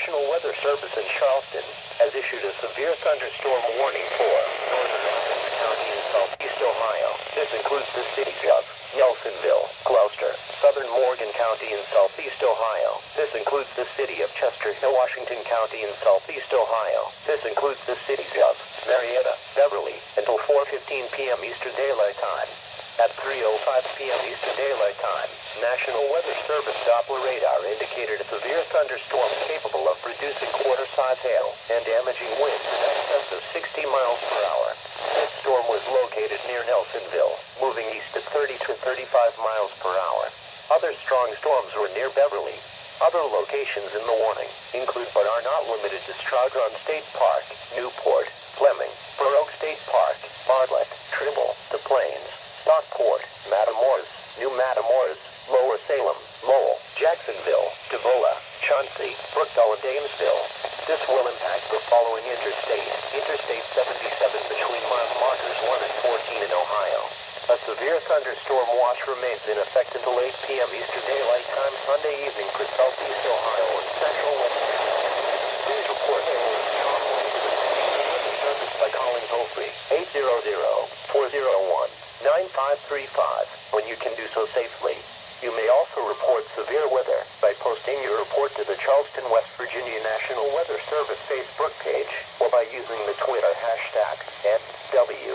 National Weather Service in Charleston has issued a severe thunderstorm warning for northern Athens County in southeast Ohio. This includes the cities of Nelsonville, Gloucester, southern Morgan County in southeast Ohio. This includes the city of Chester Hill, Washington County in southeast Ohio. This includes the cities of Marietta, Beverly, until 4:15 p.m. Eastern Daylight Time. At 3:05 p.m. Eastern Daylight Time, National Weather Service Doppler radar indicated a severe thunderstorm capable of producing quarter-size hail and damaging winds in excess of 60 miles per hour. This storm was located near Nelsonville, moving east at 30 to 35 miles per hour. Other strong storms were near Beverly. Other locations in the warning include but are not limited to Stradron State Park, Newport, Fleming, Burr Oak State Park, Bartlett, Trimble, The Plains, Stockport, Matamoros, New Matamoros, Lower Salem, Lowell, Jacksonville, Tavola, Chauncey, Brookdale, and Damesville. This will impact the following Interstate 77 between mile markers 1 and 14 in Ohio. A severe thunderstorm watch remains in effect until 8 p.m. Eastern Daylight Time Sunday evening for southeast Ohio and central West Virginia. Please report hail and strong winds to the National Weather Service by calling toll-free 800-401-9535 when you can do so safely. You may also report severe weather by posting your report to the Charleston, West Virginia National Weather Service Facebook page or by using the Twitter hashtag NW.